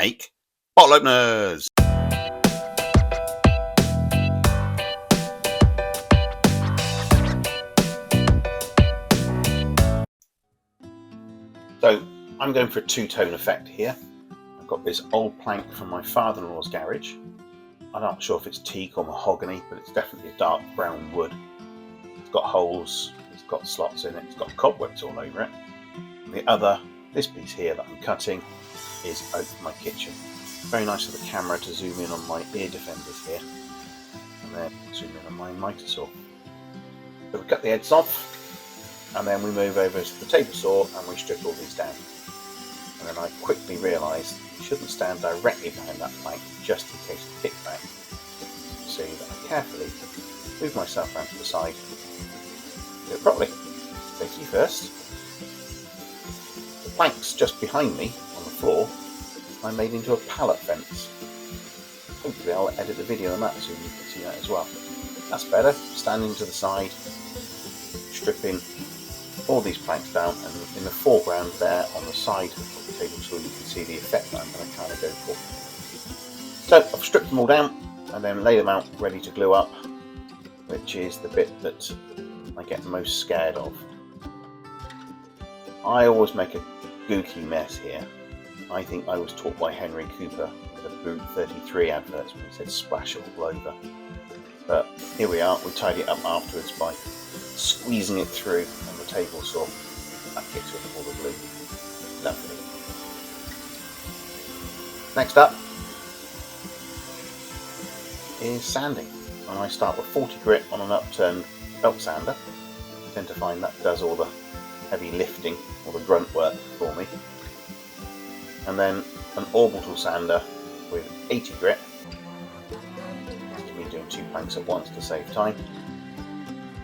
make bottle openers. So I'm going for a two-tone effect here. I've got this old plank from my father-in-law's garage. I'm not sure if it's teak or mahogany, but it's definitely a dark brown wood. It's got holes, it's got slots in it, it's got cobwebs all over it. This piece here that I'm cutting is oak for my kitchen. Very nice for the camera to zoom in on my ear defenders here, and then zoom in on my mitre saw. So we cut the heads off, and then we move over to the table saw and we strip all these down. And then I quickly realised you shouldn't stand directly behind that plank, just in case of kickback. So that I carefully move myself around to the side, do it properly. Safety first. The planks just behind me on the floor I made into a pallet fence. Hopefully I'll edit the video on that so you can see that as well. That's better. Standing to the side, stripping all these planks down, and in the foreground there on the side of the table saw you can see the effect that I'm going to kind of go for. So I've stripped them all down and then laid them out ready to glue up, which is the bit that I get most scared of. I always make a gooky mess here. I think I was taught by Henry Cooper with the Boot 33 adverts when he said splash it all over. But here we are, we tidy it up afterwards by squeezing it through on the table saw. That gets rid of all the glue. Lovely. Next up is sanding. And I start with 40 grit on an upturned belt sander. I tend to find that does all the heavy lifting or the grunt work for me. And then an orbital sander with 80 grit. That's me doing two planks at once to save time.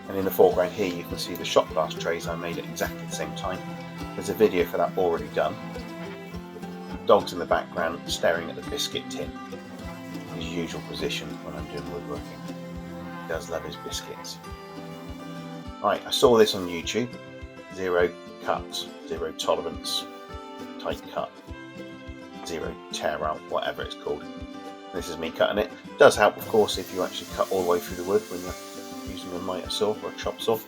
And in the foreground here you can see the shot glass trays I made at exactly the same time. There's a video for that already done. Dogs in the background staring at the biscuit tin. His usual position when I'm doing woodworking. He does love his biscuits. Right, I saw this on YouTube. 0 cut, 0 tolerance, tight cut, 0 tear out, whatever it's called. This is me cutting it. It does help, of course, if you actually cut all the way through the wood when you're using a mitre saw or a chop saw.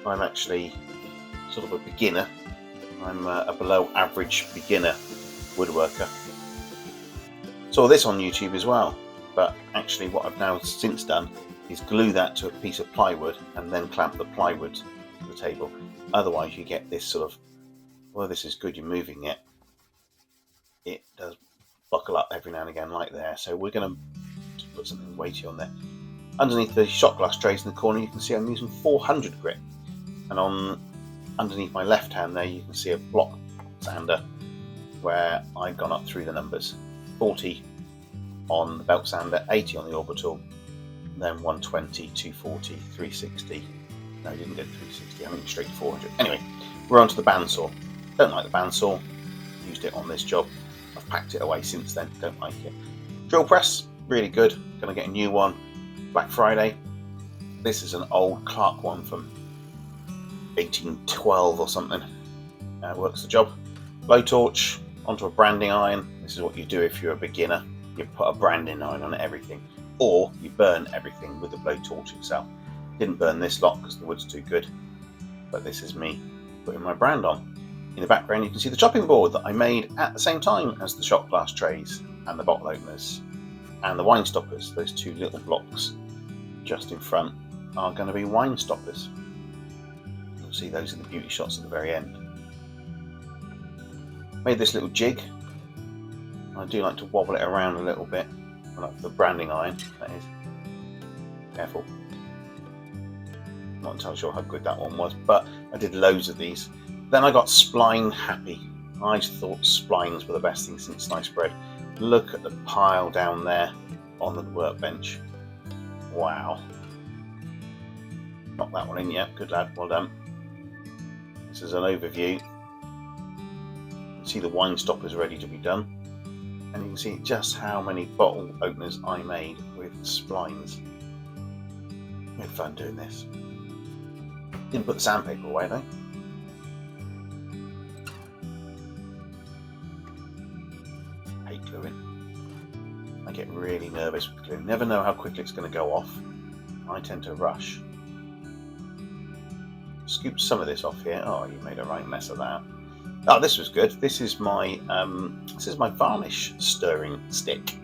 I'm actually sort of a beginner. I'm a below average beginner woodworker. Saw this on YouTube as well, but actually what I've now since done is glue that to a piece of plywood and then clamp the plywood to the table. Otherwise you get this sort of, well, this is good, you're moving it. It does buckle up every now and again like there. So we're going to put something weighty on there. Underneath the shot glass trays in the corner you can see I'm using 400 grit. And underneath my left hand there you can see a block sander where I've gone up through the numbers. 40 on the belt sander, 80 on the orbital, then 120, 240, 360. No, I didn't go to 360, I went straight to 400. Anyway, we're on to the bandsaw. Don't like the bandsaw, used it on this job. I've packed it away since then, don't like it. Drill press, really good, gonna get a new one Black Friday. This is an old Clark one from 1812 or something. Works the job. Blowtorch onto a branding iron. This is what you do if you're a beginner. You put a branding iron on everything, or you burn everything with the blowtorch itself. Didn't burn this lot because the wood's too good, but this is me putting my brand on. In the background you can see the chopping board that I made at the same time as the shot glass trays and the bottle openers and the wine stoppers. Those two little blocks just in front are going to be wine stoppers. You'll see those in the beauty shots at the very end. Made this little jig. I do like to wobble it around a little bit. Like the branding iron, that is. Careful. Not entirely sure how good that one was, but I did loads of these. Then I got spline happy. I thought splines were the best thing since sliced bread. Look at the pile down there on the workbench. Wow. Knock that one in yet. Good lad, well done. This is an overview. You can see the wine stoppers ready to be done. And you can see just how many bottle openers I made with splines. We had fun doing this. Didn't put the sandpaper away though. I get really nervous with glue. Never know how quickly it's going to go off. I tend to rush. Scoop some of this off here. Oh, you made a right mess of that. Oh, this was good. This is my varnish stirring stick.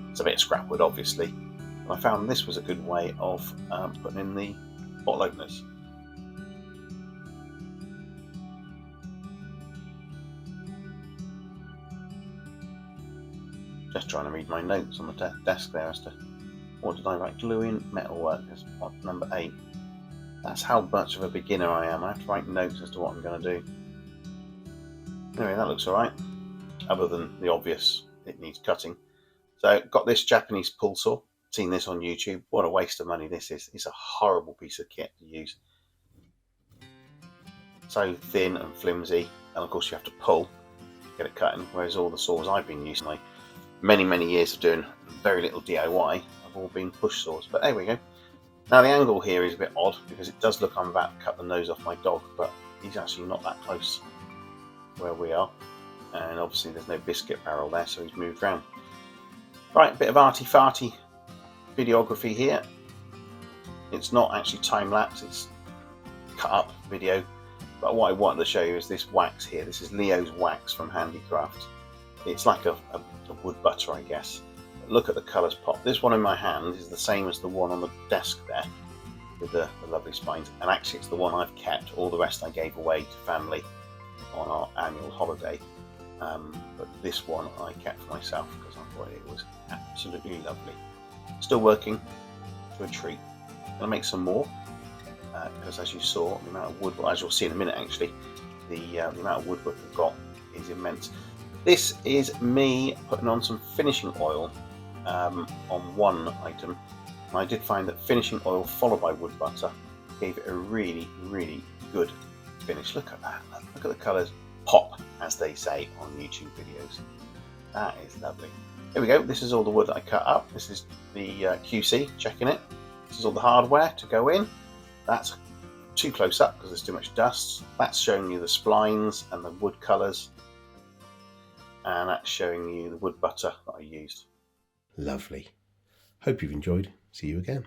It's a bit of scrap wood, obviously. And I found this was a good way of putting in the bottle openers. Just trying to read my notes on the desk there as to what did I write. Gluing metalwork is number 8. That's how much of a beginner I am. I have to write notes as to what I'm going to do. Anyway, that looks alright, other than the obvious, it needs cutting. So, got this Japanese pull saw. Seen this on YouTube. What a waste of money this is. It's a horrible piece of kit to use. So thin and flimsy, and of course you have to pull to get it cutting, whereas all the saws I've been using, like many years of doing very little DIY, have all been push saws. But there we go. Now the angle here is a bit odd because it does look I'm about to cut the nose off my dog, but he's actually not that close where we are, and obviously there's no biscuit barrel there, so he's moved around. Right, a bit of arty-farty videography here. It's not actually time-lapse, it's cut up video, but what I wanted to show you is this wax here. This is Leo's wax from Handicraft. It's like a wood butter, I guess. But look at the colours pop. This one in my hand is the same as the one on the desk there with the lovely spines, and actually it's the one I've kept. All the rest I gave away to family on our annual holiday, but this one I kept for myself because I thought it was absolutely lovely. Still working to a treat. I'm going to make some more because, as you saw, the amount of wood, well, as you'll see in a minute actually, the amount of woodwork we've got is immense. This is me putting on some finishing oil on one item, and I did find that finishing oil followed by wood butter gave it a really good finish. Look at that. Look at the colours pop, as they say on YouTube videos. That is lovely. Here we go. This is all the wood that I cut up. This is the QC checking it. This is all the hardware to go in. That's too close up because there's too much dust. That's showing you the splines and the wood colours, and that's showing you the wood butter that I used. Lovely. Hope you've enjoyed. See you again.